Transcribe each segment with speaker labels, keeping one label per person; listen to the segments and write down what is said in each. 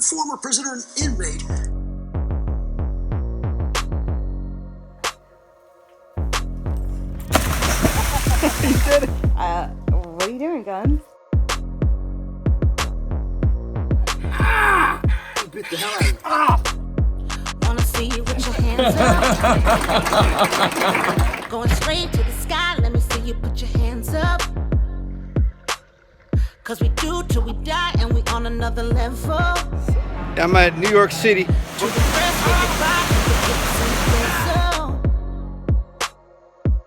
Speaker 1: Former prisoner and inmate.
Speaker 2: You did it.
Speaker 3: What are you doing, Guns?
Speaker 1: You bit the hell out of me.
Speaker 4: Wanna see you with your hands up. Going straight to the sky, let me see you put your hands up. Cause we do till we die and we on another level.
Speaker 2: I'm at New York City.
Speaker 4: To the rest of your body,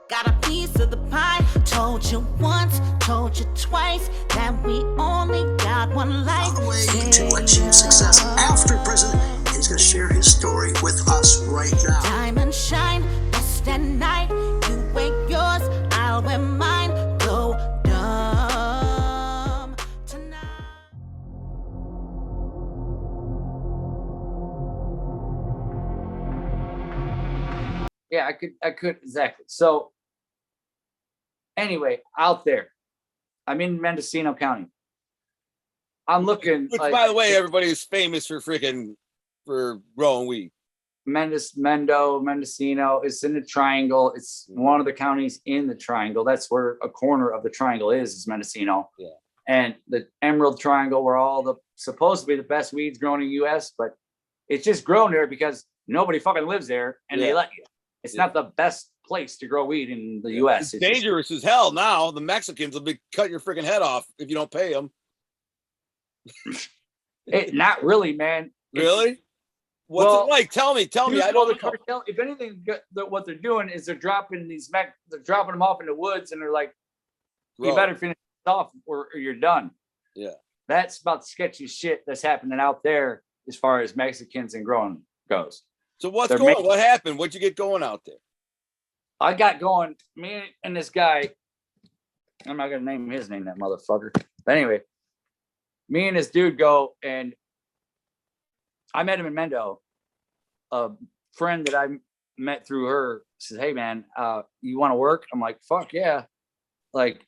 Speaker 4: got a piece of the pie. Told you once, told you twice that we only got one life.
Speaker 1: On the way to achieve success after prison, and he's going to share his story with us right now.
Speaker 4: Diamond shine, best at night. You wear yours, I'll wear mine. Go dumb tonight.
Speaker 5: Yeah, I could exactly. So anyway, out there, I'm in Mendocino County. I'm looking.
Speaker 2: Which,
Speaker 5: like,
Speaker 2: by the way, everybody is famous for growing weed.
Speaker 5: Mendocino. It's in the Triangle. It's one of the counties in the Triangle. That's where a corner of the Triangle is Mendocino.
Speaker 2: Yeah.
Speaker 5: And the Emerald Triangle, where all the supposed to be the best weeds grown in the U.S., but it's just grown there because nobody fucking lives there, and they let you. It's not the best place to grow weed in the U.S.
Speaker 2: It's dangerous as hell now. The Mexicans will be cut your freaking head off if you don't pay them.
Speaker 5: Not really, man.
Speaker 2: Really? What's it like? Tell me. I don't
Speaker 5: the
Speaker 2: know.
Speaker 5: cartel. If anything, what they're doing is they're dropping them off in the woods, and they're like, "You better finish it off, or you're done."
Speaker 2: Yeah,
Speaker 5: that's about the sketchy shit that's happening out there as far as Mexicans and growing goes.
Speaker 2: So what happened? What'd you get going out there?
Speaker 5: I got going. Me and this guy. I'm not gonna name his name, that motherfucker. But anyway, me and this dude go, and I met him in Mendo. A friend that I met through her says, "Hey man, you want to work?" I'm like, "Fuck yeah!" Like,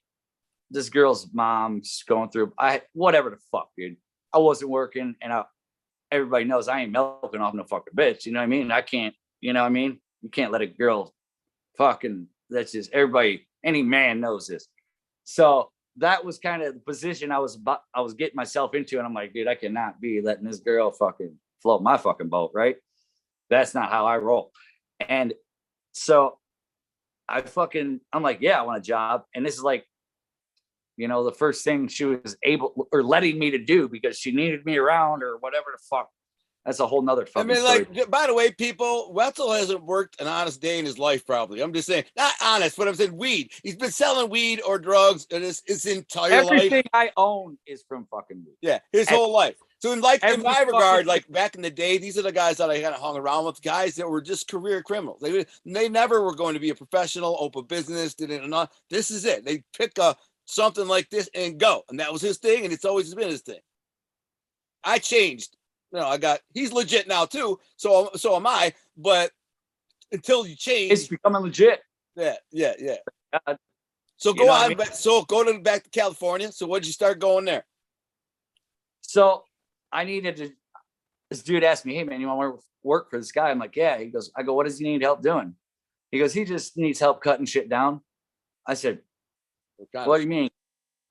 Speaker 5: this girl's mom's going through. Whatever the fuck, dude. I wasn't working, and everybody knows I ain't milking off no fucking bitch. You know what I mean? I can't. You know what I mean? You can't let a girl fucking. That's just everybody. Any man knows this. So that was kind of the position I was getting myself into, and I'm like, dude, I cannot be letting this girl fucking float my fucking boat, right? That's not how I roll. And so I'm like, yeah, I want a job. And this is like, the first thing she was able or letting me to do because she needed me around or whatever the fuck. That's a whole nother fucking story.
Speaker 2: By the way, people, Wetzel hasn't worked an honest day in his life, probably. I'm just saying, not honest, but I'm saying weed. He's been selling weed or drugs in his entire life.
Speaker 5: Everything I own is from fucking weed.
Speaker 2: Yeah, his whole life. So in my regard, like back in the day, these are the guys that I kind of hung around with, guys that were just career criminals. They never were going to be a professional, open business, this is it. They pick something like this and go. And that was his thing, and it's always been his thing. I changed. He's legit now too. So am I. But until you change,
Speaker 5: it's becoming legit.
Speaker 2: Yeah. So go on. So go back to California. So what did you start going there?
Speaker 5: So I needed to. This dude asked me, "Hey man, you want to work for this guy?" I'm like, "Yeah." He goes, "I go, what does he need help doing?" He goes, "He just needs help cutting shit down." I said, "What do you mean?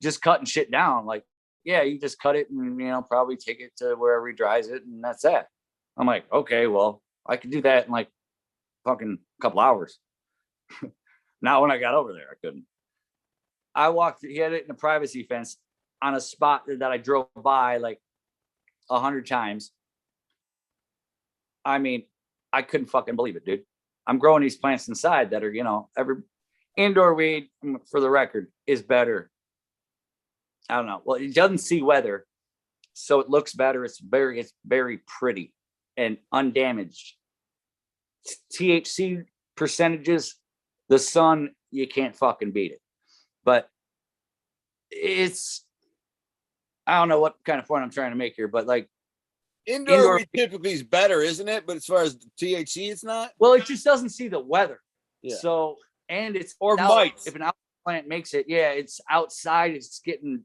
Speaker 5: Just cutting shit down?" Like, yeah, you just cut it and, probably take it to wherever he dries it. And that's that. I'm like, okay, well, I could do that in like fucking couple hours. Not when I got over there. I couldn't. He had it in a privacy fence on a spot that I drove by like 100 times. I mean, I couldn't fucking believe it, dude. I'm growing these plants inside that are, every indoor weed, for the record, is better. I don't know. Well, it doesn't see weather, so it looks better. It's very pretty and undamaged. THC percentages, the sun, you can't fucking beat it. But I don't know what kind of point I'm trying to make here, but like
Speaker 2: indoor weed typically is better, isn't it? But as far as THC, it's not.
Speaker 5: Well, it just doesn't see the weather.
Speaker 2: Yeah.
Speaker 5: So, and it's
Speaker 2: mites.
Speaker 5: If an outdoor plant makes it, yeah, it's outside. It's getting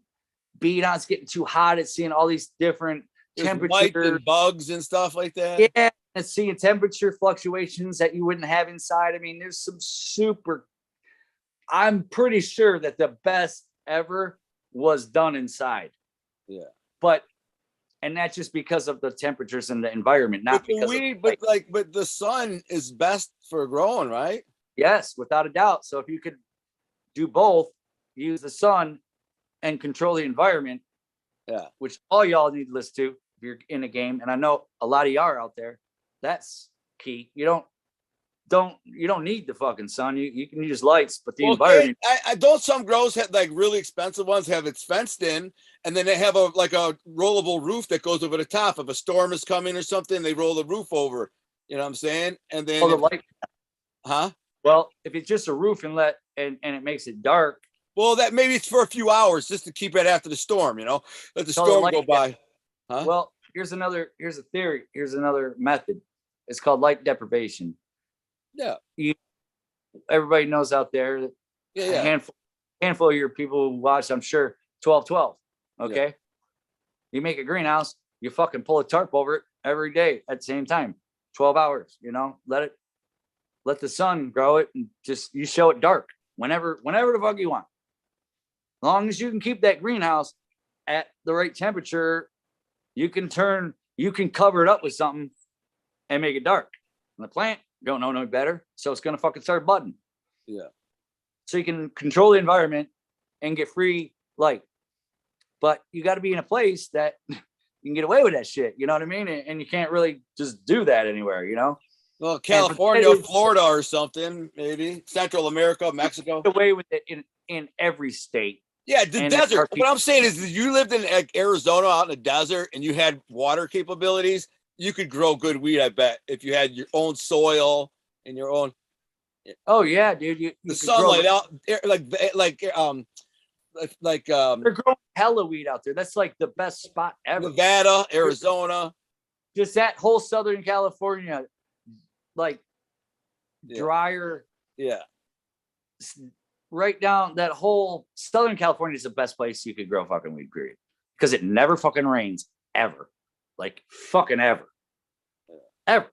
Speaker 5: beat on. It's getting too hot. It's seeing all these different
Speaker 2: There's mites
Speaker 5: temperature,
Speaker 2: and bugs and stuff like that.
Speaker 5: yeah, and seeing temperature fluctuations that you wouldn't have inside. I mean, there's some super. I'm pretty sure that the best ever was done inside.
Speaker 2: Yeah.
Speaker 5: But and that's just because of the temperatures and the environment, not
Speaker 2: But the
Speaker 5: because
Speaker 2: weed,
Speaker 5: of,
Speaker 2: but the sun is best for growing, right?
Speaker 5: yes, without a doubt. So if you could do both, use the sun and control the environment,
Speaker 2: Yeah.
Speaker 5: which all y'all need to listen to if you're in a game. And I know a lot of y'all are out there. That's key. You don't need the fucking sun. You can use lights, but the environment.
Speaker 2: I don't some grows have like really expensive ones have it's fenced in, and then they have a rollable roof that goes over the top. If a storm is coming or something, they roll the roof over. You know what I'm saying? And then
Speaker 5: The light.
Speaker 2: huh?
Speaker 5: Well, if it's just a roof and it makes it dark.
Speaker 2: Well, that maybe it's for a few hours just to keep it after the storm, let the
Speaker 5: So
Speaker 2: storm go by. Huh?
Speaker 5: Well, here's a theory. Here's another method. It's called light deprivation.
Speaker 2: Yeah.
Speaker 5: Everybody knows out there that
Speaker 2: Yeah.
Speaker 5: a handful of your people who watch, I'm sure, 12-12. Okay.
Speaker 2: Yeah.
Speaker 5: You make a greenhouse, you fucking pull a tarp over it every day at the same time, 12 hours, let the sun grow it and just you show it dark whenever the fuck you want. As long as you can keep that greenhouse at the right temperature, you can cover it up with something and make it dark. And the plant don't know no better, so it's gonna fucking start budding.
Speaker 2: Yeah.
Speaker 5: So you can control the environment and get free light. But you got to be in a place that you can get away with that shit. You know what I mean? And you can't really just do that anywhere,
Speaker 2: Well, California, Florida or something, maybe. Central America, Mexico.
Speaker 5: Get away with it in every state.
Speaker 2: Yeah, the desert. What I'm saying is, if you lived in Arizona out in the desert and you had water capabilities, you could grow good weed, I bet, if you had your own soil and your own.
Speaker 5: Oh yeah, dude.
Speaker 2: The sunlight out,
Speaker 5: they're growing hella weed out there. That's like the best spot ever.
Speaker 2: Nevada, Arizona.
Speaker 5: Just that whole Southern California, drier.
Speaker 2: Yeah.
Speaker 5: Right down that whole Southern California is the best place you could grow fucking weed, period. Because it never fucking rains ever. Like fucking ever. Ever.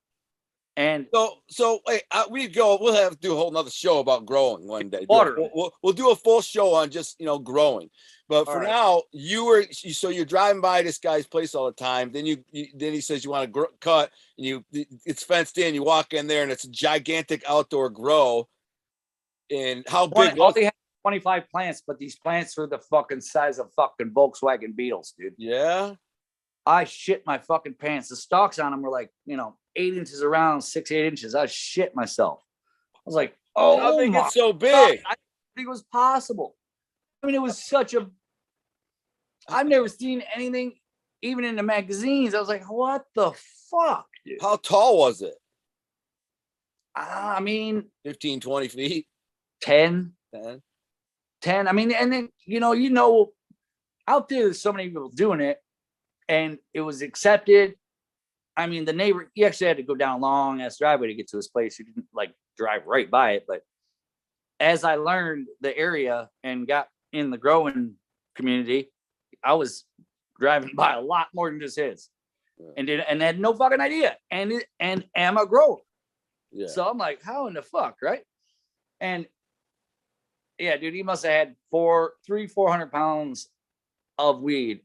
Speaker 5: And
Speaker 2: so wait, we'll have to do a whole nother show about growing one day.
Speaker 5: Water.
Speaker 2: We'll do a full show on just growing. But for now, you're driving by this guy's place all the time. Then then he says you want to cut, and it's fenced in. You walk in there, and it's a gigantic outdoor grow. And how big?
Speaker 5: All they have 25 plants, but these plants are the fucking size of fucking Volkswagen Beetles, dude.
Speaker 2: Yeah.
Speaker 5: I shit my fucking pants. The stalks on them were like, 8 inches around, 6-8 inches. I shit myself. I was like, oh,
Speaker 2: how big it's so big?
Speaker 5: God, I didn't think it was possible. I mean, it was I've never seen anything, even in the magazines. I was like, what the fuck, dude?
Speaker 2: How tall was it?
Speaker 5: I mean,
Speaker 2: 15, 20 feet.
Speaker 5: 10.
Speaker 2: 10.
Speaker 5: I mean, and then, out there's so many people doing it, and it was accepted. I mean, the neighbor, he actually had to go down a long ass driveway to get to his place. He didn't drive right by it. But as I learned the area and got in the growing community, I was driving by a lot more than just his, and had no fucking idea. And am a grower.
Speaker 2: Yeah.
Speaker 5: So I'm like, how in the fuck, right? And yeah, dude, he must have had 400 pounds of weed.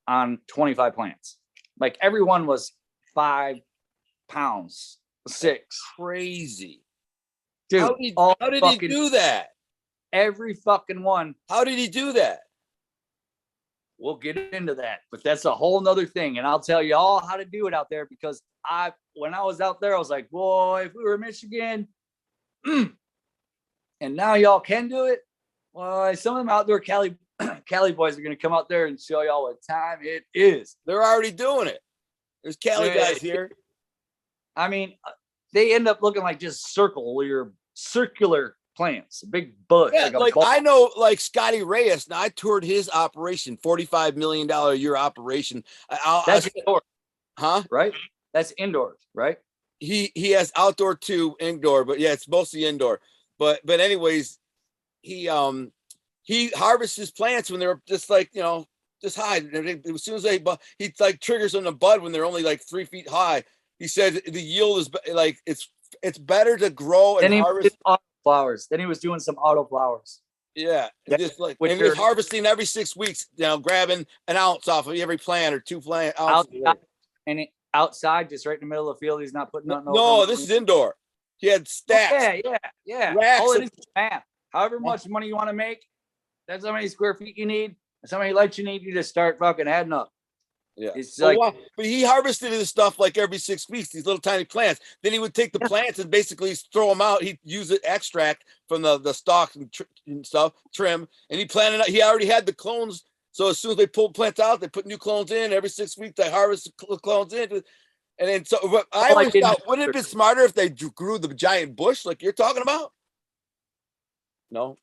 Speaker 5: On 25 plants. Like everyone was 5 pounds, 6.
Speaker 2: Crazy.
Speaker 5: Dude,
Speaker 2: how did he do that?
Speaker 5: Every fucking one.
Speaker 2: How did he do that?
Speaker 5: We'll get into that, but that's a whole nother thing. And I'll tell you all how to do it out there, because when I was out there, I was like, boy, if we were in Michigan, and now y'all can do it. Well, some of them outdoor Cali boys are going to come out there and show y'all what time it is.
Speaker 2: They're already doing it. There's Cali guys here.
Speaker 5: I mean, they end up looking like just circular plants, a big bush.
Speaker 2: Yeah, I know, Scotty Reyes. Now I toured his operation, $45 million a year operation.
Speaker 5: That's
Speaker 2: Huh?
Speaker 5: right? That's indoors, right?
Speaker 2: He has outdoor too, indoor, but yeah, it's mostly indoor. But anyways, he harvests his plants when they're just like, you know, just high. As soon as he like triggers on the bud when they're only like 3 feet high. He said the yield is like it's better to grow and harvest
Speaker 5: auto flowers. Then he was doing some auto flowers.
Speaker 2: Yeah,
Speaker 5: Yeah,
Speaker 2: just like
Speaker 5: which
Speaker 2: and he's
Speaker 5: are-
Speaker 2: harvesting every 6 weeks. You know, grabbing an ounce off of every plant or 2 plant ounces.
Speaker 5: outside, just right in the middle of the field. He's not putting nothing.
Speaker 2: No, this is indoor. He had stacks.
Speaker 5: Yeah.
Speaker 2: Racks
Speaker 5: All it
Speaker 2: of-
Speaker 5: is math. However much money you want to make, that's how many square feet you need. That's how many lights you need. You just start fucking adding up.
Speaker 2: Yeah,
Speaker 5: it's
Speaker 2: like,
Speaker 5: like,
Speaker 2: but he harvested his stuff like every 6 weeks. These little tiny plants. Then he would take the plants and basically throw them out. He'd use the extract from the stalks and stuff, trim, and he planted. He already had the clones. So as soon as they pulled plants out, they put new clones in. Every 6 weeks, they harvest the clones in. And then so I always thought, wouldn't it have been smarter if they grew the giant bush like you're talking about? No.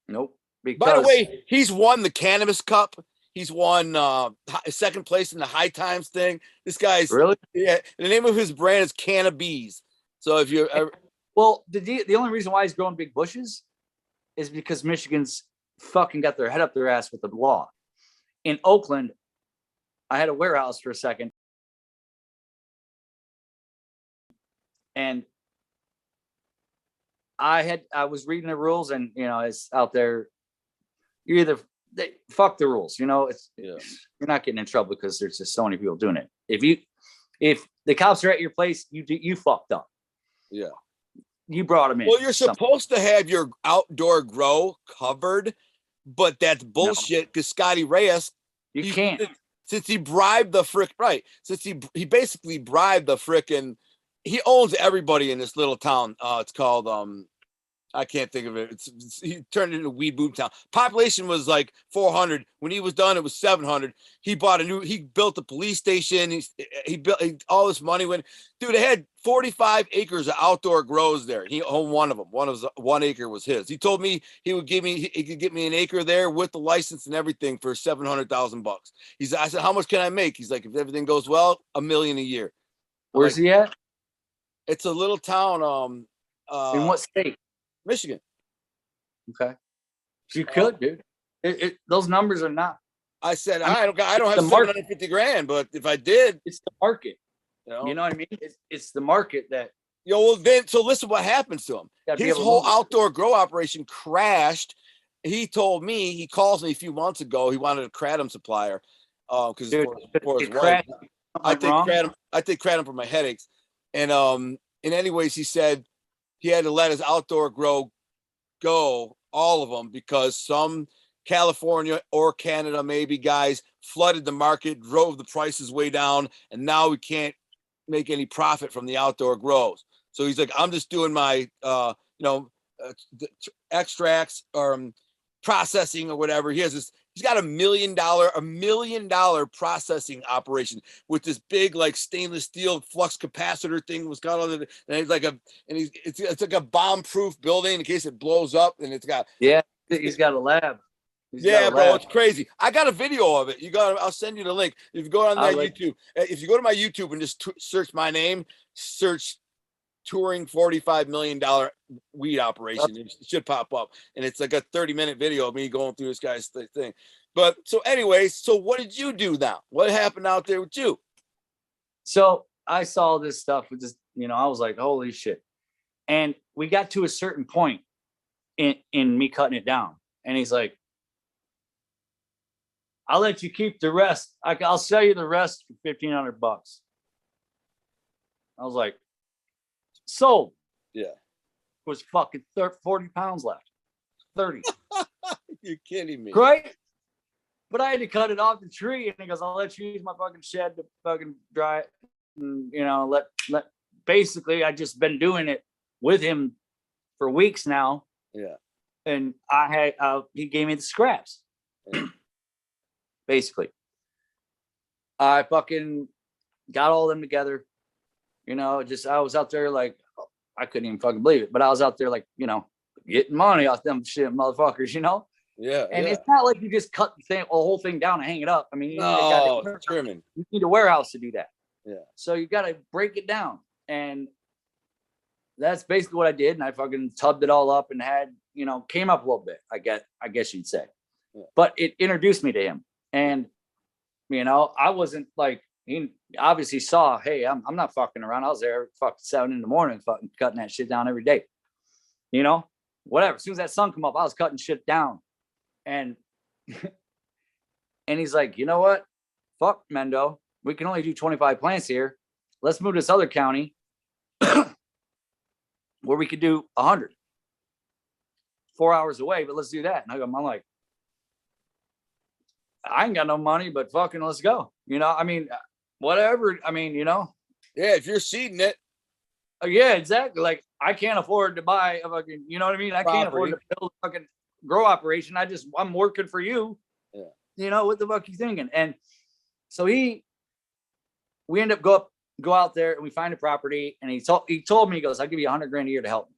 Speaker 5: nope.
Speaker 2: By the way, he's won the Cannabis Cup. He's won second place in the High Times thing. This guy's
Speaker 5: really,
Speaker 2: yeah. The name of his brand is Cannabis. So if you're
Speaker 5: well, the only reason why he's growing big bushes is because Michigan's fucking got their head up their ass with the law. In Oakland, I had a warehouse for a second, and I was reading the rules, and you know, it's out there. You either fuck the rules, you know. You're not getting in trouble because there's just so many people doing it. If the cops are at your place, you fucked up.
Speaker 2: Yeah,
Speaker 5: you brought them in.
Speaker 2: Well, you're supposed to have your outdoor grow covered, but that's bullshit because Scotty Reyes,
Speaker 5: you can't.
Speaker 2: Since he bribed the since he basically bribed the frickin', he owns everybody in this little town. It's called I can't think of it. He turned it into weed boom town. Population was like 400. When he was done, it was 700. He built a police station. He built all this money went. Dude, they had 45 acres of outdoor grows there. He owned one of them. 1 acre was his. He told me he could get me an acre there with the license and everything for $700,000. I said, how much can I make? He's like, if everything goes well, $1 million a year.
Speaker 5: Where's he at?
Speaker 2: It's a little town.
Speaker 5: In what state?
Speaker 2: Michigan.
Speaker 5: Okay. You could, dude. Those numbers are not.
Speaker 2: I said I don't have $750,000, but if I did,
Speaker 5: it's the market. You know what I mean? It's the market that.
Speaker 2: Well, then so listen, what happens to him? His whole outdoor grow operation crashed. He told me, he calls me a few months ago. He wanted a kratom supplier because for his wife. I take kratom for my headaches, and anyways, he said he had to let his outdoor grow go, all of them, because some California or Canada maybe guys flooded the market, drove the prices way down, and now we can't make any profit from the outdoor grows. So he's like, I'm just doing my extracts or processing or whatever. He's got $1 million processing operation with this big like stainless steel flux capacitor thing was got on it, and it's like it's like a bomb-proof building in case it blows up, and it's got
Speaker 5: he's got a lab.
Speaker 2: Bro, it's crazy. I got a video of it. I'll send you the link. If you go on that YouTube, if you go to my YouTube and just search my name, search touring $45 million weed operation, it should pop up, and it's like a 30-minute video of me going through this guy's thing. But so anyways, so what did you do now? What happened out there with you?
Speaker 5: So I saw this stuff with this, I was like, holy shit. And we got to a certain point in me cutting it down, and he's like, I'll let you keep the rest. I'll sell you the rest for $1,500. I was like, sold.
Speaker 2: Yeah.
Speaker 5: It was fucking 40 pounds left. 30.
Speaker 2: You're kidding me.
Speaker 5: Right? But I had to cut it off the tree, and he goes, I'll let you use my fucking shed to fucking dry it. And, let basically I just been doing it with him for weeks now.
Speaker 2: Yeah.
Speaker 5: And he gave me the scraps. Yeah. Basically. I fucking got all of them together. I was out there like, I couldn't even fucking believe it, but I was out there like, getting money off them shit motherfuckers,
Speaker 2: Yeah.
Speaker 5: And it's not like you just cut the whole thing down and hang it up. I mean, you need a
Speaker 2: trimming.
Speaker 5: You need a warehouse to do that.
Speaker 2: Yeah.
Speaker 5: So you got to break it down. And that's basically what I did. And I fucking tubbed it all up and had, you know, came up a little bit, I guess you'd say.
Speaker 2: Yeah.
Speaker 5: But it introduced me to him. And, you know, I wasn't like, he obviously saw, hey, I'm not fucking around. I was there fucking 7 a.m, fucking cutting that shit down every day. You know, whatever. As soon as that sun come up, I was cutting shit down. And and he's like, you know what? Fuck Mendo. We can only do 25 plants here. Let's move to this other county where we could do 100. 4 hours away, but let's do that. And I'm like, I ain't got no money, but fucking let's go. You know, I mean, whatever. I mean, you know.
Speaker 2: Yeah, if you're seeding it.
Speaker 5: Yeah, exactly. Like, I can't afford to buy a fucking, you know what I mean? I can't afford to build a fucking grow operation. I'm working for you.
Speaker 2: Yeah.
Speaker 5: You know, what the fuck you thinking? And so we end up go out there and we find a property, and he told me, he goes, I'll give you $100,000 a year to help me.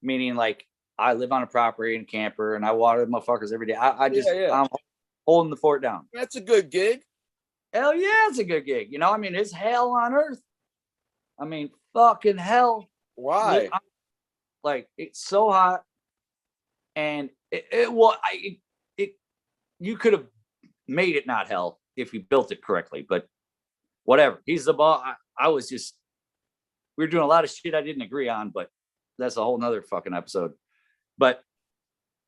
Speaker 5: Meaning, like, I live on a property in a camper and I water the motherfuckers every day. I'm holding the fort down.
Speaker 2: That's a good gig.
Speaker 5: Hell yeah, it's a good gig. You know, I mean, it's hell on earth. I mean, fucking hell.
Speaker 2: Why?
Speaker 5: Like, it's so hot. And you could have made it not hell if you built it correctly, but whatever. He's the boss. We were doing a lot of shit I didn't agree on, but that's a whole nother fucking episode. But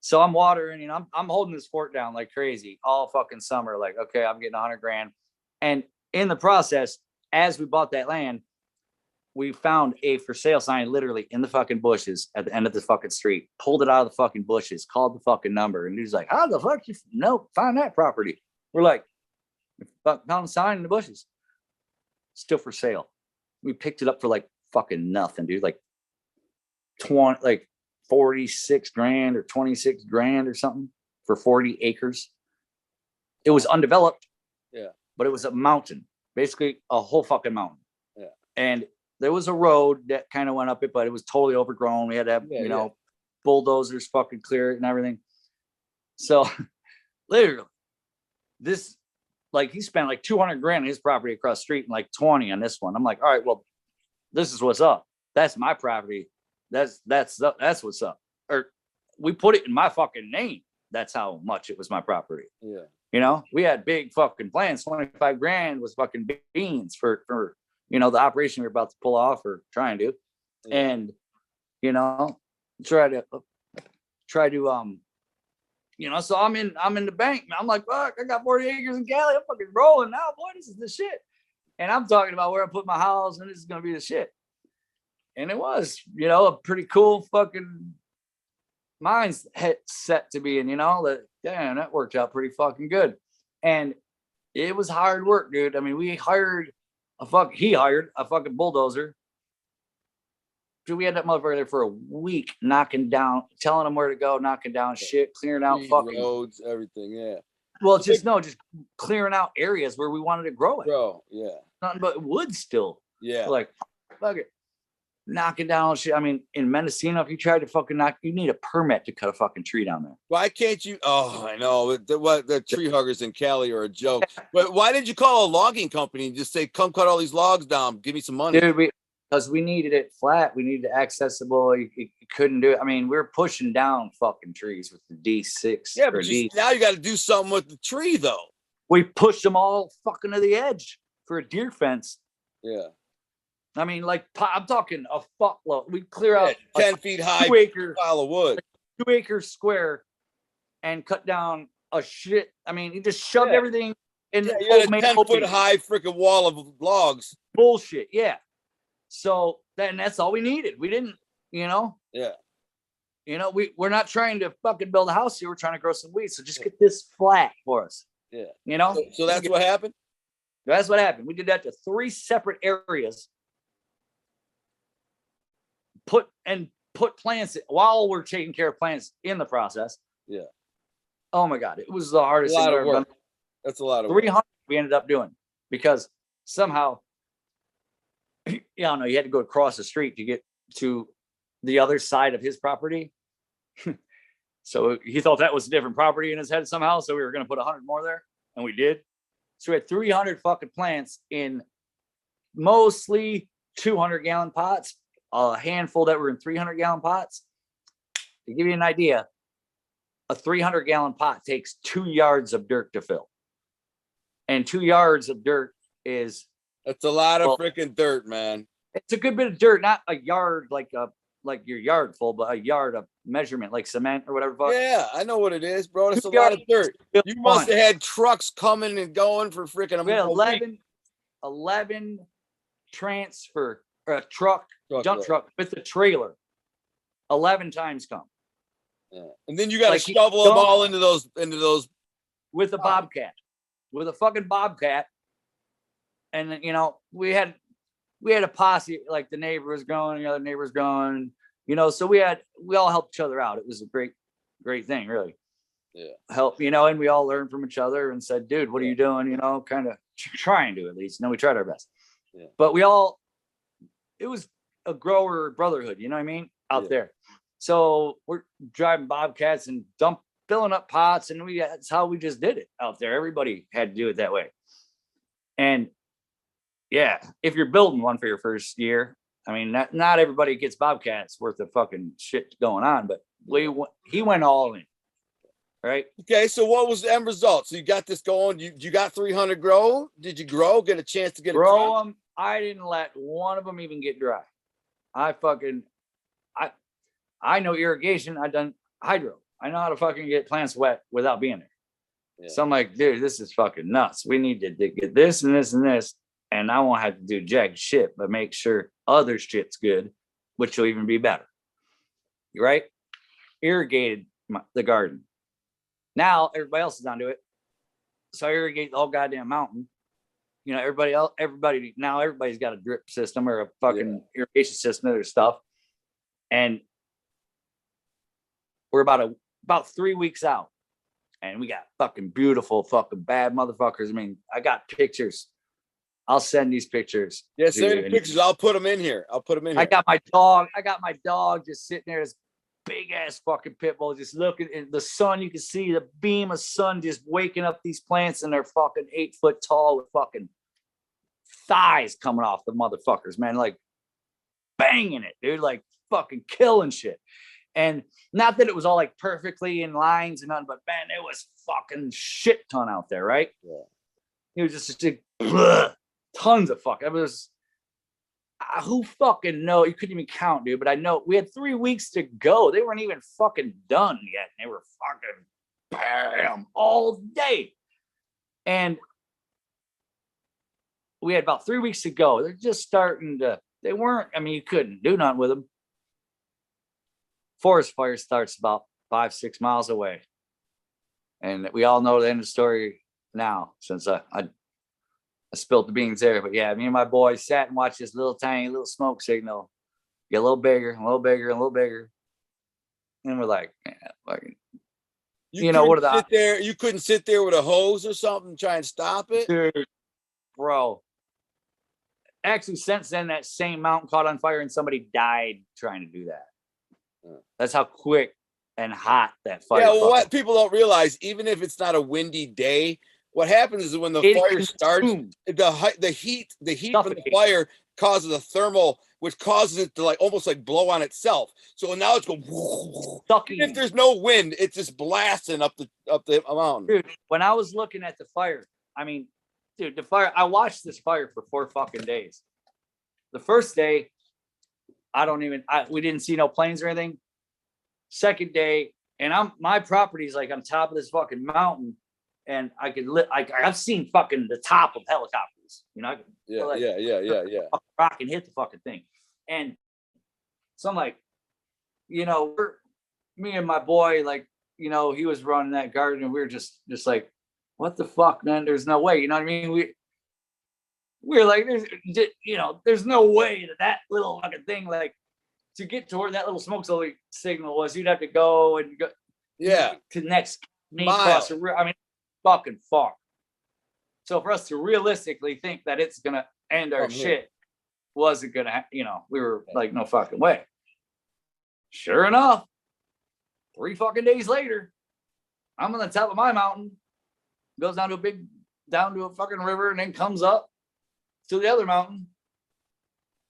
Speaker 5: so I'm watering, and I'm holding this fort down like crazy all fucking summer. Like, okay, I'm getting $100,000. And in the process, as we bought that land, we found a for sale sign literally in the fucking bushes at the end of the fucking street, pulled it out of the fucking bushes, called the fucking number. And he's like, how the fuck you find that property? We're like, found a sign in the bushes. Still for sale. We picked it up for like fucking nothing, dude. Like 46 grand or 26 grand or something for 40 acres. It was undeveloped.
Speaker 2: Yeah.
Speaker 5: But it was a mountain, basically a whole fucking mountain.
Speaker 2: Yeah.
Speaker 5: And there was a road that kind of went up it, but it was totally overgrown. We had to have, bulldozers fucking clear it and everything. So literally this, like, he spent like 200 grand on his property across the street and like 20 on this one. I'm like, all right, well, this is what's up. That's my property. That's what's up. Or we put it in my fucking name. That's how much it was my property.
Speaker 2: Yeah.
Speaker 5: You know, we had big fucking plans. 25 grand was fucking beans for you know, the operation we were about to pull off or try and do. Yeah. And, you know, try to you know, so I'm in the bank. I'm like, fuck, I got 40 acres in Cali. I'm fucking rolling now, boy. This is the shit. And I'm talking about where I put my house, and this is gonna be the shit. And it was, you know, a pretty cool fucking mindset to be in, you know, that, damn, that worked out pretty fucking good. And it was hard work, dude. I mean, he hired a fucking bulldozer. Dude, we had that motherfucker there for a week, knocking down, telling him where to go, knocking down shit, clearing out fucking
Speaker 2: roads, everything. Yeah.
Speaker 5: Well, just clearing out areas where we wanted to grow it.
Speaker 2: Yeah.
Speaker 5: Nothing but wood still.
Speaker 2: Yeah.
Speaker 5: Like, fuck it. Knocking down shit. I mean, in Mendocino, if you tried to fucking you need a permit to cut a fucking tree down there.
Speaker 2: Why can't you? Oh, I know. The tree huggers in Cali are a joke. But why did you call a logging company and just say, come cut all these logs down, give me some money?
Speaker 5: Dude, because we needed it flat. We needed it accessible. You couldn't do it. I mean, we're pushing down fucking trees with the D6.
Speaker 2: Yeah, but now you got to do something with the tree, though.
Speaker 5: We pushed them all fucking to the edge for a deer fence.
Speaker 2: Yeah.
Speaker 5: I mean, like, I'm talking a fuckload. We clear out
Speaker 2: 10 feet high
Speaker 5: 2 acre
Speaker 2: pile of wood,
Speaker 5: 2 acres square, and cut down a shit. I mean, he just shoved everything in.
Speaker 2: You had a 10-foot high freaking wall of logs.
Speaker 5: Bullshit. Yeah. So that's all we needed. We didn't, you know.
Speaker 2: Yeah.
Speaker 5: You know, we're not trying to fucking build a house here. We're trying to grow some weeds. So just get this flat for us.
Speaker 2: Yeah.
Speaker 5: You know.
Speaker 2: So that's what happened.
Speaker 5: That's what happened. We did that to 3 separate areas. Put plants while we're taking care of plants in the process.
Speaker 2: Yeah.
Speaker 5: Oh my God. It was the hardest
Speaker 2: thing
Speaker 5: I've
Speaker 2: ever
Speaker 5: ever done.
Speaker 2: That's a lot of work.
Speaker 5: 300 we ended up doing because somehow, you know, you had to go across the street to get to the other side of his property. So he thought that was a different property in his head somehow. So we were going to put 100 more there, and we did. So we had 300 fucking plants in mostly 200-gallon pots, a handful that were in 300-gallon pots. To give you an idea, a 300-gallon pot takes 2 yards of dirt to fill. And 2 yards of dirt is...
Speaker 2: That's a lot of freaking dirt, man.
Speaker 5: It's a good bit of dirt, not a yard like your yard full, but a yard of measurement, like cement or whatever.
Speaker 2: Yeah, I know what it is, bro. That's a lot of dirt. You must have had trucks coming and going for freaking
Speaker 5: a week. 11 transfer truck truck with the trailer. 11 times come.
Speaker 2: Yeah. And then you got to shovel them all into those
Speaker 5: with a bobcat, with a fucking bobcat. And then, you know, we had a posse, like the neighbor was going, the other neighbor's going, you know, so we all helped each other out. It was a great thing, really.
Speaker 2: Yeah.
Speaker 5: Help, you know, and we all learned from each other and said, dude, what are you doing? You know, kind of trying to, at least. You know, we tried our best. Yeah. But it was a grower brotherhood, you know what I mean? Out there. So we're driving bobcats and filling up pots, and that's how we just did it out there. Everybody had to do it that way. And yeah, if you're building one for your first year, I mean, not everybody gets bobcats worth of fucking shit going on, but he went all in. Right. Okay.
Speaker 2: So what was the end result? So you got this going. You got 300 grow. Did you get a chance to
Speaker 5: grow them? I didn't let one of them even get dry. I know irrigation. I've done hydro. I know how to fucking get plants wet without being there. Yeah. So I'm like, dude, this is fucking nuts. We need to get this and this and this. And I won't have to do jack shit, but make sure other shit's good, which will even be better. Right? Irrigated the garden. Now everybody else is onto it. So I irrigate the whole goddamn mountain. You know, everybody's got a drip system or a fucking irrigation system or stuff. And we're about 3 weeks out. And we got fucking beautiful, fucking bad motherfuckers. I mean, I got pictures. I'll send these pictures.
Speaker 2: Yeah, send me the pictures. I'll put them in here. I
Speaker 5: got my dog just sitting there, this big ass fucking pit bull, just looking in the sun. You can see the beam of sun just waking up these plants, and they're fucking 8 foot tall with fucking thighs coming off the motherfuckers, man. Like banging it, dude, like fucking killing shit. And not that it was all like perfectly in lines and nothing, but man, it was fucking shit ton out there, right? Yeah. It was just tons of fuck. It was who fucking know? You couldn't even count, dude. But I know we had 3 weeks to go. They weren't even fucking done yet. They were fucking bam all day. And we had about 3 weeks to go. They're just starting to. They weren't. I mean, you couldn't do nothing with them. Forest fire starts about 5-6 miles away, and we all know the end of the story now. Since I spilled the beans there, but yeah, me and my boys sat and watched this tiny little smoke signal get a little bigger, and a little bigger, and a little bigger, and we're like, man, fucking, you know what?
Speaker 2: You couldn't sit there with a hose or something and try and stop it,
Speaker 5: dude, bro. Actually, since then, that same mountain caught on fire, and somebody died trying to do that. That's how quick and hot that fire.
Speaker 2: Yeah, well, what people don't realize, even if it's not a windy day, what happens is when the fire starts, the heat from the fire causes a thermal, which causes it to like almost like blow on itself. So now it's going. Even if there's no wind, it's just blasting up the mountain.
Speaker 5: Dude, when I was looking at the fire, I mean, dude, the fire. I watched this fire for 4 fucking days. The first day, we didn't see no planes or anything. Second day, and my property's like on top of this fucking mountain, and I could I've seen fucking the top of helicopters, you know. Rock and hit the fucking thing. And so I'm like, you know, me and my boy, like, you know, he was running that garden, and we were just like, what the fuck, man? There's no way, you know what I mean? We're like, there's no way that little fucking thing, like, to get to where that little smoke signal was, you'd have to go to the next across the river. I mean, fucking far. So for us to realistically think that it's gonna end our shit wasn't gonna, we were like, no fucking way. Sure enough, 3 fucking days later, I'm on the top of my mountain, goes down to a fucking river, and then comes up to the other mountain,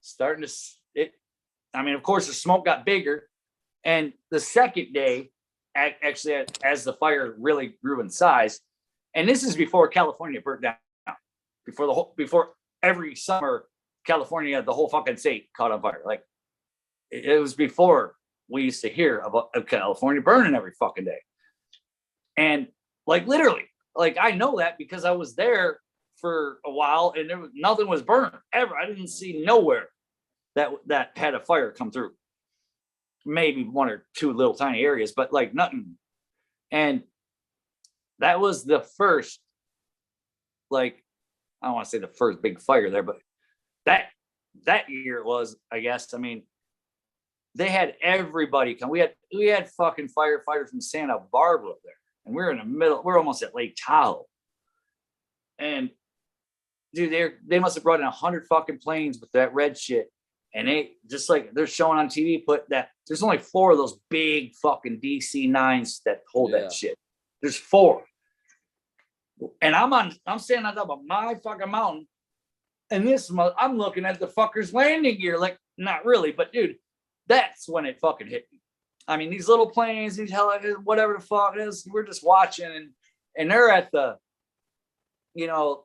Speaker 5: starting to it. I mean, of course, the smoke got bigger, and the second day, actually, as the fire really grew in size, and this is before California burnt down, before every summer, California, the whole fucking state caught on fire. Like it was before we used to hear about California burning every fucking day, and like literally, like I know that because I was there for a while, and nothing was burned ever. I didn't see nowhere that had a fire come through. Maybe one or two little tiny areas, but like nothing. And that was the first, like, I don't want to say the first big fire there, but that year it was, I guess. I mean, they had everybody come. We had fucking firefighters from Santa Barbara there, and we're in the middle. We're almost at Lake Tahoe, and dude, they must have brought in 100 fucking planes with that red shit. And they just like they're showing on TV, put that there's only 4 of those big fucking DC-9s that hold that shit. There's 4. And I'm standing on top of my fucking mountain. And I'm looking at the fucker's landing gear. Like, not really, but dude, that's when it fucking hit me. I mean, these little planes, these whatever the fuck it is, we're just watching and they're at the, you know,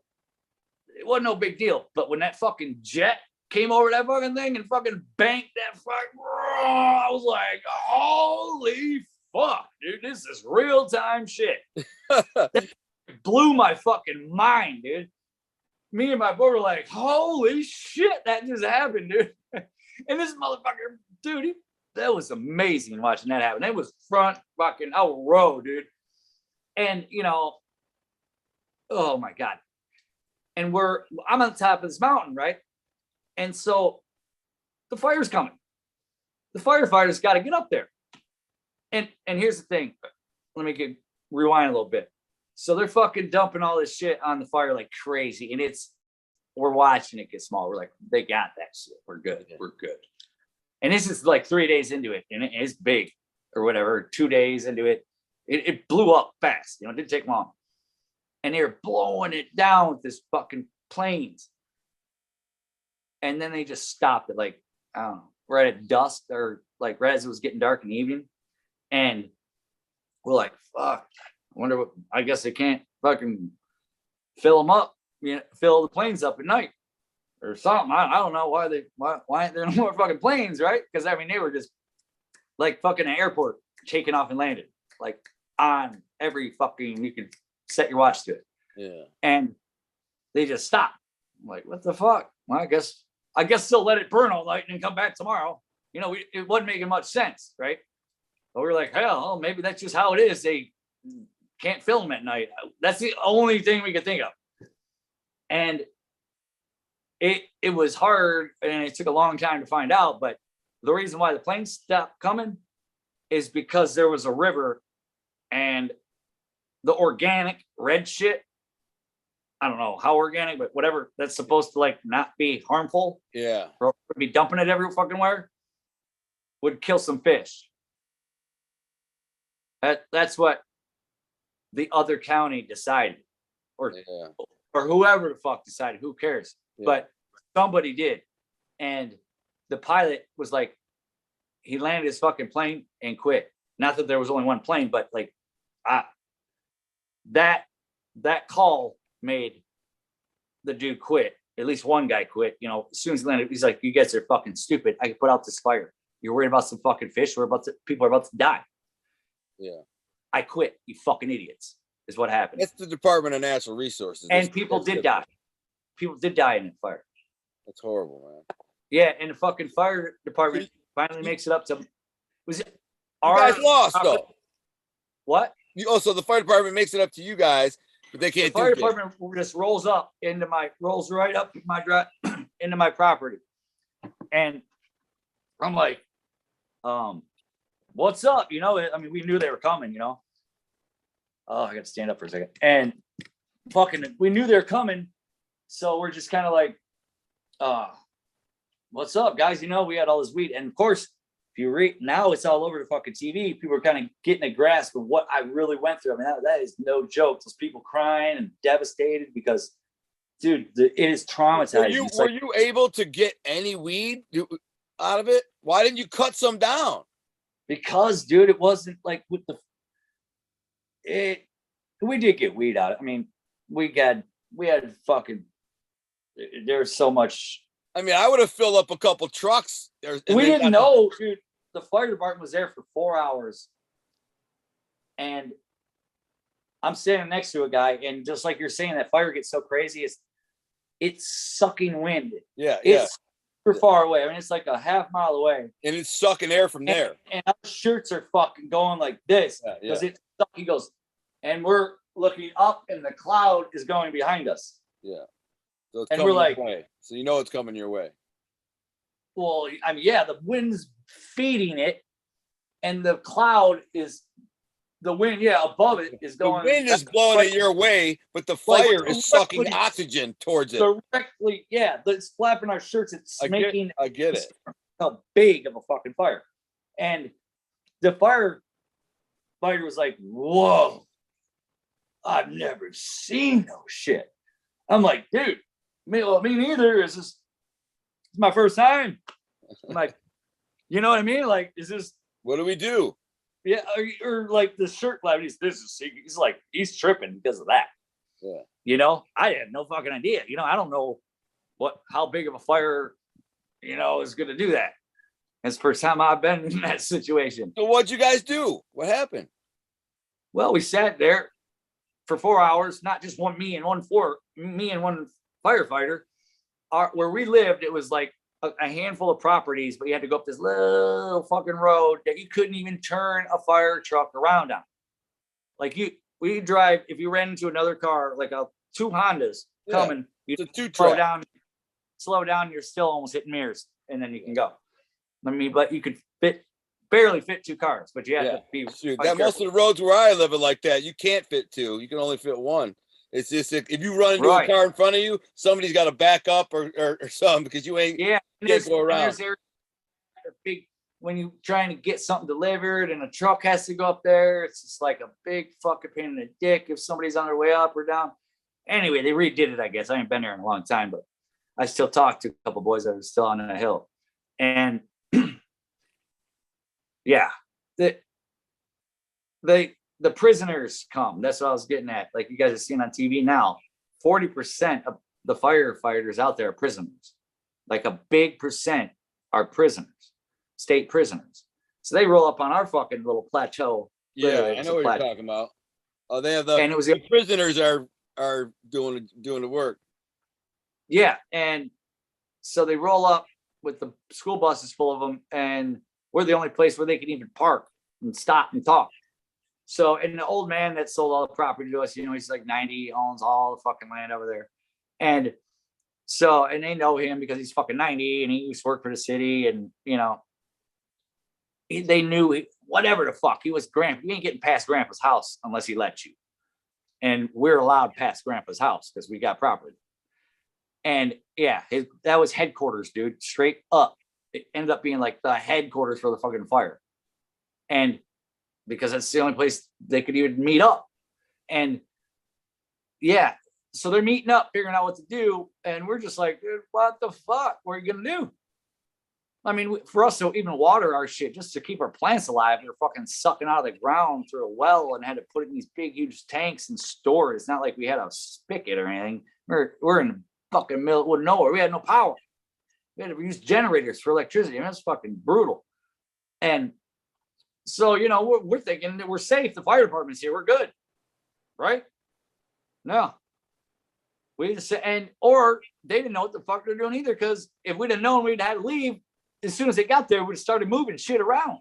Speaker 5: it wasn't no big deal. But when that fucking jet came over that fucking thing and fucking banked that fuck, I was like, holy fuck, dude, this is real time shit. That blew my fucking mind, dude. Me and my boy were like, holy shit, that just happened, dude. And this motherfucker, dude, that was amazing watching that happen. It was front fucking row, dude. And, you know, oh my God. And I'm on the top of this mountain, right? And so the fire's coming. The firefighters got to get up there. And here's the thing. Let me rewind a little bit. So they're fucking dumping all this shit on the fire like crazy. And we're watching it get small. We're like, they got that shit. We're good. We're good. And this is like 3 days into it. And it's big or whatever. 2 days into it. It blew up fast. You know, it didn't take long. And they were blowing it down with this fucking planes. And then they just stopped it, like, I don't know, right at dusk or like right as it was getting dark in the evening. And we're like, fuck, I wonder what, I guess they can't fucking fill them up, you know, fill the planes up at night or something. I don't know why aren't there no more fucking planes, right? Because I mean, they were just like fucking an airport taking off and landed, like on every fucking, you could set your watch to it.
Speaker 2: Yeah. And
Speaker 5: they just stopped. I'm like, what the fuck? Well, I guess they'll let it burn all night and come back tomorrow. You know, it wasn't making much sense, right? But we were like, hell, maybe that's just how it is. They can't film at night. That's the only thing we could think of. And it was hard and it took a long time to find out. But the reason why the planes stopped coming is because there was a river and the organic red shit, I don't know how organic, but whatever that's supposed to like not be harmful.
Speaker 2: Yeah.
Speaker 5: Or be dumping it every fucking where would kill some fish. That's what the other county decided, or whoever the fuck decided. Who cares? Yeah. But somebody did, and the pilot was like, he landed his fucking plane and quit. Not that there was only one plane, but like, that call made the dude quit. At least one guy quit. You know, as soon as he landed, he's like, "You guys are fucking stupid. I can put out this fire. You're worried about some fucking fish. People are about to die." Yeah. I quit. You fucking idiots. Is what happened.
Speaker 2: That's the Department of Natural Resources.
Speaker 5: And people did die. People did die in that fire.
Speaker 2: That's horrible, man.
Speaker 5: Yeah, and the fucking fire department finally makes it up to. Was it?
Speaker 2: You guys lost though.
Speaker 5: What?
Speaker 2: So the fire department makes it up to you guys. But they can't.
Speaker 5: The fire department just rolls right up into my property, and I'm like, "What's up?" You know, I mean, we knew they were coming. You know. Oh, I got to stand up for a second. And we knew they were coming, so we're just kind of like, "What's up, guys?" You know, we had all this weed, and of course, if you read now, it's all over the fucking TV. People are kind of getting a grasp of what I really went through. I mean, that is no joke. Those people crying and devastated because dude, it is traumatizing.
Speaker 2: Were you able to get any weed out of it? Why didn't you cut some down?
Speaker 5: Because, dude, it wasn't like with we did get weed out. I mean, we had fucking, there's so much.
Speaker 2: I mean, I would have filled up a couple trucks.
Speaker 5: We didn't know, dude. The fire department was there for 4 hours. And I'm standing next to a guy, and just like you're saying, that fire gets so crazy, it's sucking wind.
Speaker 2: Yeah,
Speaker 5: it's super far away. I mean, it's like a half-mile away.
Speaker 2: And it's sucking air from there.
Speaker 5: And our shirts are fucking going like this. Because it's stuck. He goes, and we're looking up, and the cloud is going behind us.
Speaker 2: Yeah. So it's
Speaker 5: and
Speaker 2: coming
Speaker 5: we're like,
Speaker 2: your way. So you know it's coming your way.
Speaker 5: Well, I mean, yeah, the wind's feeding it, and the cloud is the wind, above it is going.
Speaker 2: The wind is blowing it your way, but the fire is sucking oxygen towards it.
Speaker 5: Directly, it's flapping our shirts. It's making.
Speaker 2: I get it.
Speaker 5: How big of a fucking fire, and the firefighter was like, "Whoa, I've never seen no shit." I'm like, dude, me neither. It's my first time. I'm like, you know what I mean? Like, is this?
Speaker 2: What do we do?
Speaker 5: Yeah, or like the shirt lab. He's like, he's tripping because of that.
Speaker 2: Yeah.
Speaker 5: You know, I had no fucking idea. You know, I don't know how big of a fire, is going to do that. It's the first time I've been in that situation.
Speaker 2: So what'd you guys do? What happened?
Speaker 5: Well, we sat there for 4 hours, not just me and one firefighter. Where we lived, it was like a handful of properties, but you had to go up this little fucking road that you couldn't even turn a fire truck around on. Like we drive, if you ran into another car, like two Hondas coming, you slow down, you're still almost hitting mirrors, and then you can go. I mean, but you could barely fit two cars, but you have to be.
Speaker 2: Most of the roads where I live are like that. You can't fit two. You can only fit one. It's just if you run into a car in front of you, somebody's got to back up or something because you ain't can't go around.
Speaker 5: Big when you trying to get something delivered and a truck has to go up there. It's just like a big fucking pain in the dick if somebody's on their way up or down. Anyway, they redid it. I guess I ain't been there in a long time, but I still talk to a couple boys that are still on the hill, and the prisoners come. That's what I was getting at. Like you guys are seeing on TV now, 40% of the firefighters out there are prisoners. Like a big percent are prisoners, state prisoners. So they roll up on our fucking little plateau.
Speaker 2: Yeah, I know what you're talking about. Oh, they have the prisoners are doing the work.
Speaker 5: Yeah, and so they roll up with the school buses full of them, and we're the only place where they can even park and stop and talk. So, and the old man that sold all the property to us, he's like 90, owns all the fucking land over there. And so, and they know him because he's fucking 90 and he used to work for the city. And, they knew whatever the fuck. He was Grandpa. You ain't getting past Grandpa's house unless he lets you. And we're allowed past Grandpa's house because we got property. And that was headquarters, dude, straight up. It ended up being like the headquarters for the fucking fire. And because that's the only place they could even meet up. And so they're meeting up, figuring out what to do. And we're just like, dude, what the fuck? What are you going to do? I mean, for us to even water our shit, just to keep our plants alive, they're fucking sucking out of the ground through a well and had to put it in these big, huge tanks and store it. It's not like we had a spigot or anything. We're in the fucking middle of nowhere. We had no power. We had to use generators for electricity. I mean, that's fucking brutal. And so, we're thinking that we're safe. The fire department's here. We're good. Right? No. We just or they didn't know what the fuck they're doing either. Because if we'd have known, we'd have to leave. As soon as they got there, we'd have started moving shit around.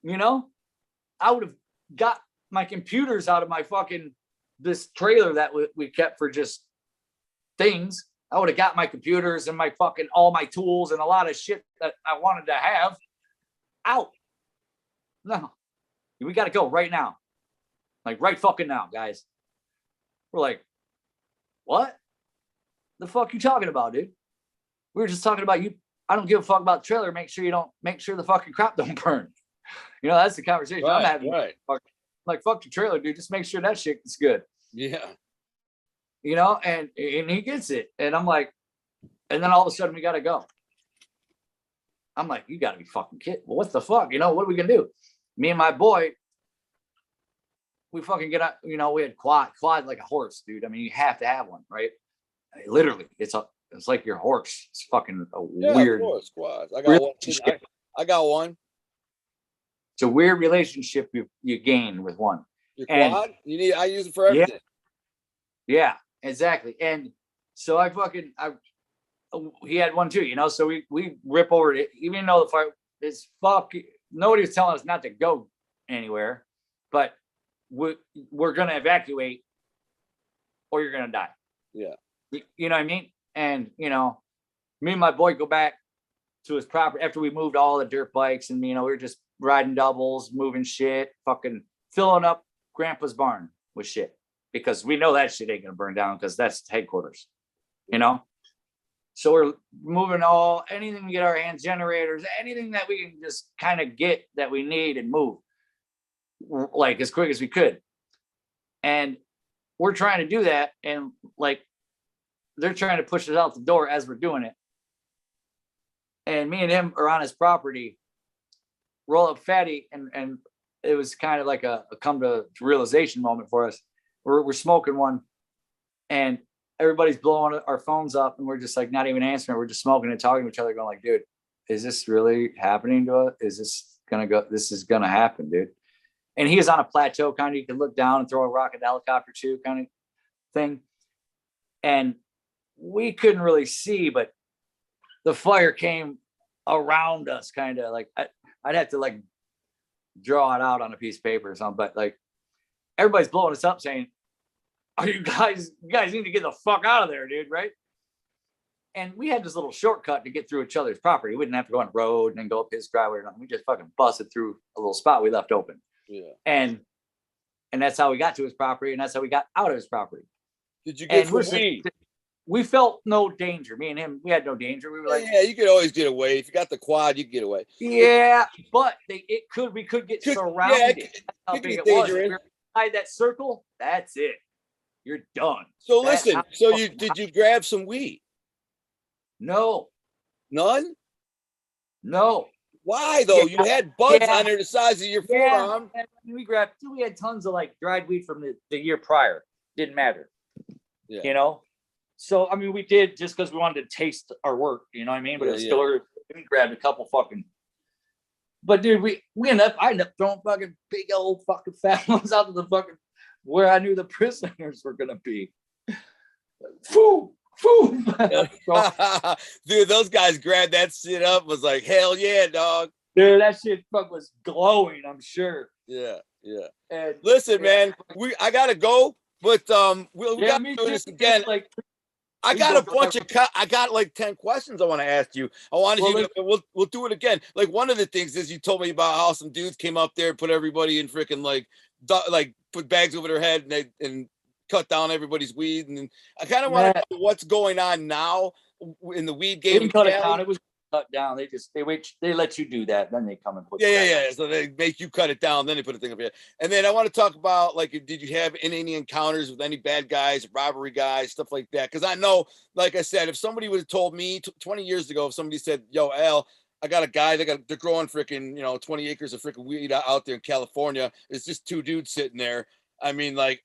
Speaker 5: I would have got my computers out of my fucking, this trailer that we kept for just things. I would have got my computers and my fucking, all my tools and a lot of shit that I wanted to have out. No, we got to go right now. Like right fucking now, guys. We're like, what the fuck you talking about, dude? We were just talking about you. I don't give a fuck about the trailer. Make sure the fucking crap don't burn. That's the conversation I'm having.
Speaker 2: Right.
Speaker 5: Like, fuck the trailer, dude. Just make sure that shit is good.
Speaker 2: Yeah.
Speaker 5: you know, and he gets it. And I'm like, and then all of a sudden we got to go. I'm like, you got to be fucking kidding. Well, what the fuck? You know, what are we going to do? Me and my boy, we fucking get up, you know, we had quad like a horse, dude. I mean, you have to have one, right? I mean, literally, it's like your horse. It's fucking a weird.
Speaker 2: Of course, quads. I got one. I got one.
Speaker 5: It's a weird relationship you gain with one.
Speaker 2: Your quad? I use it for everything.
Speaker 5: Yeah, exactly. And so he had one too, you know, so we rip over it, even though the fire is nobody was telling us not to go anywhere, but we're going to evacuate or you're going to die.
Speaker 2: Yeah.
Speaker 5: You know what I mean? And, you know, me and my boy go back to his property after we moved all the dirt bikes, and, you know, we were just riding doubles, moving shit, fucking filling up grandpa's barn with shit, because we know that shit ain't going to burn down because that's headquarters, you know? So we're moving anything we get our hands, generators, anything that we can just kind of get that we need and move like as quick as we could. And we're trying to do that. And like, they're trying to push us out the door as we're doing it. And me and him are on his property, roll up fatty. And it was kind of like a come to realization moment for us. We're smoking one, and everybody's blowing our phones up, and we're just like not even answering. We're just smoking and talking to each other, going like, dude, is this really happening to us? Is this gonna go? This is gonna happen, dude. And he is on a plateau, kind of, you can look down and throw a rock at the helicopter too, kind of thing. And we couldn't really see, but the fire came around us, kind of like, I'd have to like draw it out on a piece of paper or something, but like everybody's blowing us up saying, "Are you guys need to get the fuck out of there, dude," right? And we had this little shortcut to get through each other's property. We didn't have to go on the road and then go up his driveway or nothing. We just fucking busted through a little spot we left open.
Speaker 2: Yeah.
Speaker 5: And that's how we got to his property, and that's how we got out of his property.
Speaker 2: Did you get
Speaker 5: weed? We felt no danger. Me and him, we had no danger. We were like,
Speaker 2: yeah, you could always get away. If you got the quad, you could get away.
Speaker 5: Yeah, but we could get surrounded.
Speaker 2: Yeah,
Speaker 5: how big it was. If you're inside that circle, that's it. You're done.
Speaker 2: So listen, did you grab some weed?
Speaker 5: No.
Speaker 2: None?
Speaker 5: No.
Speaker 2: Why though? You had buds on there the size of your forearm.
Speaker 5: We had tons of like dried weed from the year prior. Didn't matter. Yeah. You know? So I mean, we did just because we wanted to taste our work, you know what I mean? But we grabbed a couple fucking. But dude, I ended up throwing fucking big old fucking fat ones out of the fucking where I knew the prisoners were gonna be. Foo.
Speaker 2: Dude, those guys grabbed that shit up, was like, hell yeah, dog.
Speaker 5: Dude, that shit was glowing, I'm sure.
Speaker 2: Yeah.
Speaker 5: And
Speaker 2: listen, man, I gotta go, but we gotta do this again.
Speaker 5: Like,
Speaker 2: I got a bunch of I got like 10 questions I want to ask you. I wanted we'll do it again. Like, one of the things is you told me about how some dudes came up there and put everybody in freaking like put bags over their head and cut down everybody's weed. And I kind of want to know what's going on now in the weed game.
Speaker 5: They didn't cut it down. It was cut down. They let you do that. Then they come and put
Speaker 2: yeah. So they make you cut it down. Then they put a thing up here. And then I want to talk about, like, did you have any encounters with any bad guys, robbery guys, stuff like that? Because I know, like I said, if somebody would have told me 20 years ago, if somebody said, "Yo, Al, I got a guy, they're growing freaking 20 acres of freaking weed out there in California. It's just two dudes sitting there." I mean, like,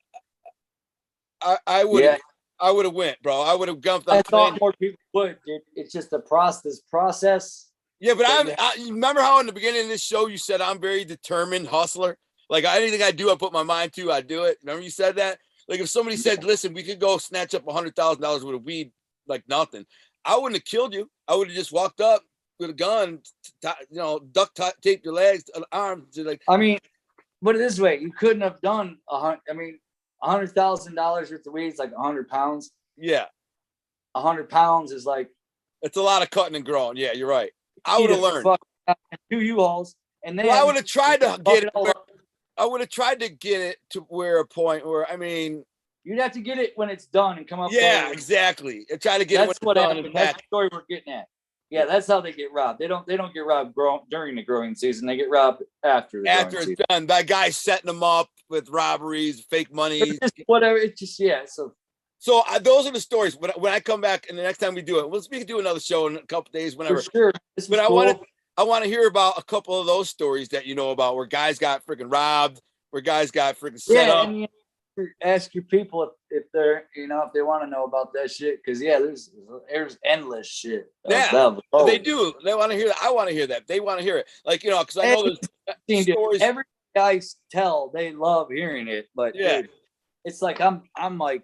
Speaker 2: I would have. I would have went, bro. I would have jumped on.
Speaker 5: I thought more people would, dude. It's just the process.
Speaker 2: Yeah, but you remember how in the beginning of this show you said I'm very determined hustler. Like, anything I do, I put my mind to, I do it. Remember you said that? Like, if somebody said, "Listen, we could go snatch up $100,000 worth of weed like nothing," I wouldn't have killed you. I would have just walked up with a gun, duct tape your legs, arms. Like,
Speaker 5: I mean, put it this way: you couldn't have done $100,000 worth of weed is like 100 pounds.
Speaker 2: Yeah.
Speaker 5: 100 pounds is like.
Speaker 2: It's a lot of cutting and growing. Yeah, you're right. I would have learned.
Speaker 5: 2 U-Hauls. And then
Speaker 2: I would have tried to get it. I would have tried to get it to where a point where, I mean.
Speaker 5: You'd have to get it when it's done and come up.
Speaker 2: Yeah, exactly. And try to get
Speaker 5: it when it's done. That's the story we're getting at. Yeah, that's how they get robbed. They don't get robbed during the growing season. They get robbed after
Speaker 2: it's done. That guy's setting them up with robberies, fake money,
Speaker 5: whatever. It's just so
Speaker 2: So those are the stories. When I come back and the next time we do it, we can do another show in a couple days, whenever.
Speaker 5: For sure.
Speaker 2: But I want to hear about a couple of those stories that you know about, where guys got freaking robbed, where guys got freaking set up.
Speaker 5: And ask your people if they're, if they want to know about that shit, because there's endless shit.
Speaker 2: Yeah, they do. They want to hear that. I want to hear that. They want to hear it. Like, because I know there's stories.
Speaker 5: Every guys tell they love hearing it, but dude, it's like I'm like,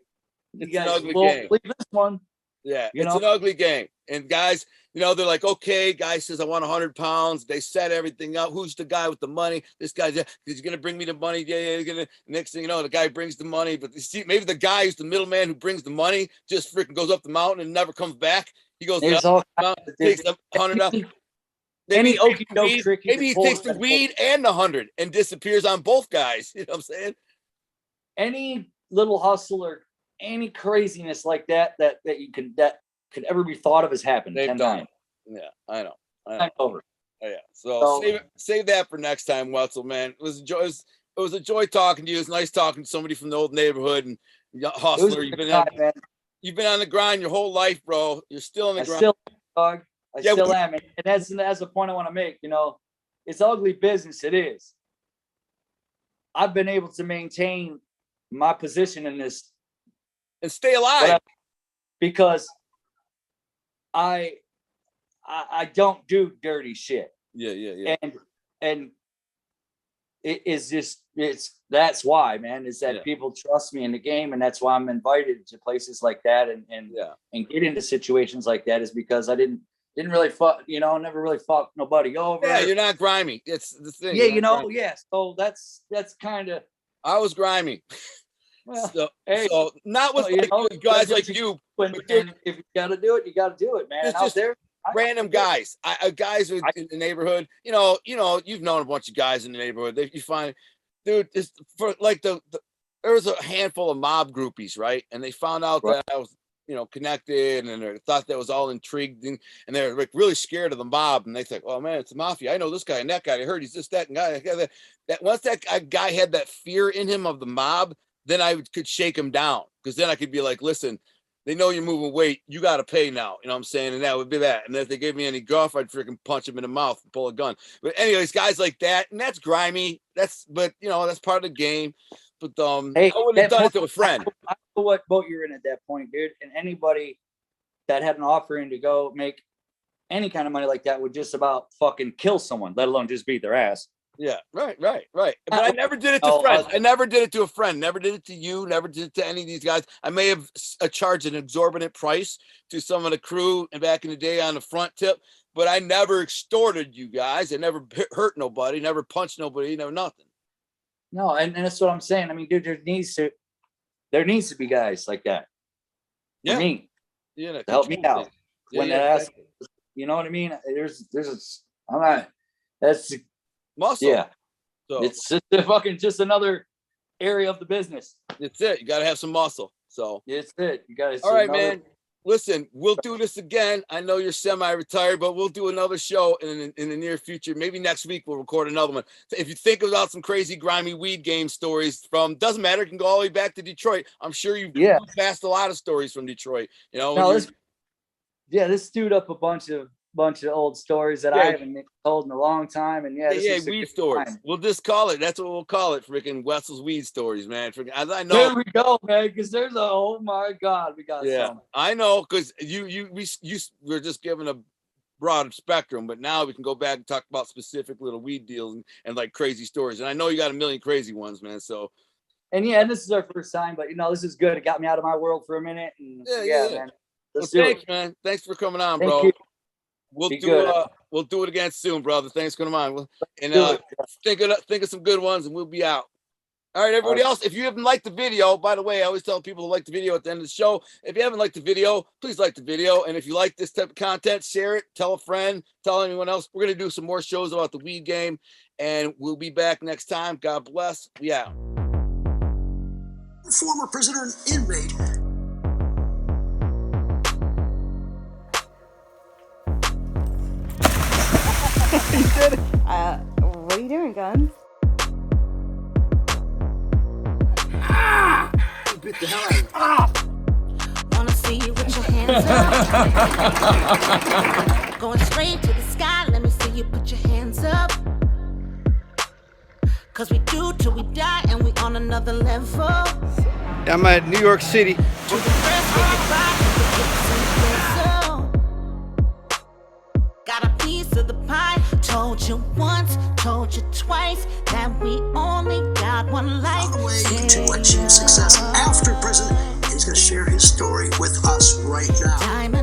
Speaker 5: you
Speaker 2: it's
Speaker 5: guys
Speaker 2: an ugly
Speaker 5: won't
Speaker 2: game.
Speaker 5: believe this one.
Speaker 2: Yeah, it's an ugly game. And guys, they're like, okay, guy says I want 100 pounds. They set everything up. Who's the guy with the money? This guy's he's gonna bring me the money. Yeah, he's gonna. Next thing you know, the guy brings the money. But you see, maybe the guy who's the middleman who brings the money just freaking goes up the mountain and never comes back. He goes up the mountain, takes the 100 up. Maybe he takes the weed and the 100 and disappears on both guys. You know what I'm saying?
Speaker 5: Any little hustle or any craziness like that could ever be thought of as happened.
Speaker 2: They've done it. Yeah, I know.
Speaker 5: Over.
Speaker 2: Oh, yeah. So save that for next time, Wetzel, man. It was a joy. It was a joy talking to you. It's nice talking to somebody from the old neighborhood and hustler. You've been on the grind your whole life, bro. You're still on the grind.
Speaker 5: I still am. And that's the point I want to make. It's ugly business. It is. I've been able to maintain my position in this
Speaker 2: and stay alive
Speaker 5: because I don't do dirty shit.
Speaker 2: Yeah.
Speaker 5: And it is just that's why, man, is that people trust me in the game, and that's why I'm invited to places like that and get into situations like that, is because I didn't really fuck, never really fucked nobody over.
Speaker 2: Yeah, you're not grimy. It's the thing.
Speaker 5: Yeah, so that's kind of.
Speaker 2: I was grimy.
Speaker 5: Well,
Speaker 2: so not with guys like you.
Speaker 5: But if you got to do it, you got to do it, man.
Speaker 2: It's just random guys. Guys in the neighborhood. You've known a bunch of guys in the neighborhood. You find, dude, it's for like there was a handful of mob groupies, right? And they found out that I was, connected, and they thought that was all intrigued, and they're like really scared of the mob. And they think, oh man, it's the mafia. I know this guy and that guy. I heard he's this, that, and guy. That once that guy had that fear in him of the mob, then I could shake him down, because then I could be like, listen, they know you're moving weight. You got to pay now. You know what I'm saying? And that would be that. And if they gave me any guff, I'd freaking punch him in the mouth and pull a gun. But anyways, guys like that, and that's grimy. That's part of the game. But I would have done it to a friend.
Speaker 5: I know what boat you're in at that point, dude. And anybody that had an offering to go make any kind of money like that would just about fucking kill someone, let alone just beat their ass.
Speaker 2: Yeah, right. But I never did it to friends. I never did it to a friend. Never did it to you. Never did it to any of these guys. I may have charged an exorbitant price to some of the crew and back in the day on the front tip, but I never extorted you guys. I never hurt nobody. Never punched nobody. Never nothing.
Speaker 5: No, and that's what I'm saying. I mean, dude, there needs to be guys like that.
Speaker 2: Yeah.
Speaker 5: For me.
Speaker 2: Yeah.
Speaker 5: To help me out. When that ass, you know what I mean? That's
Speaker 2: muscle.
Speaker 5: Yeah.
Speaker 2: So
Speaker 5: it's just another area of the business.
Speaker 2: It's it. You got to have some muscle. So
Speaker 5: it's it. You got to.
Speaker 2: All right, man. Listen, we'll do this again. I know you're semi-retired, but we'll do another show in the near future. Maybe next week we'll record another one. So if you think about some crazy, grimy weed game stories doesn't matter, you can go all the way back to Detroit. I'm sure you've passed a lot of stories from Detroit.
Speaker 5: This stewed up a bunch of old stories that I haven't told in a long time, and
Speaker 2: weed stories. Time. We'll just call it. That's what we'll call it. Freaking Wetzel's weed stories, man. As I know.
Speaker 5: There we go, man. Because there's oh my god, we got some.
Speaker 2: I know, because we're just giving a broad spectrum, but now we can go back and talk about specific little weed deals and like crazy stories. And I know you got a million crazy ones, man. So.
Speaker 5: And this is our first time, but this is good. It got me out of my world for a minute. And man.
Speaker 2: Thanks, man. Thanks for coming on, bro.
Speaker 5: You.
Speaker 2: We'll do it again soon, brother. Thanks for coming on. And think of some good ones, and we'll be out. All right, everybody else, if you haven't liked the video, by the way, I always tell people to like the video at the end of the show. If you haven't liked the video, please like the video. And if you like this type of content, share it, tell a friend, tell anyone else. We're going to do some more shows about the weed game, and we'll be back next time. God bless. We out.
Speaker 1: Former prisoner and inmate.
Speaker 3: You did it. What are you doing, Guns?
Speaker 1: Bit the hell out of him.
Speaker 4: hands up. Going straight to the sky, let me see you put your hands up. Cause we do till we die and we on another level.
Speaker 6: I'm at New York City.
Speaker 4: To the first rock, got a piece of the pie. Told you once, told you twice that we only got one life.
Speaker 1: On the way to achieve success after prison, and he's going to share his story with us right now.
Speaker 4: Time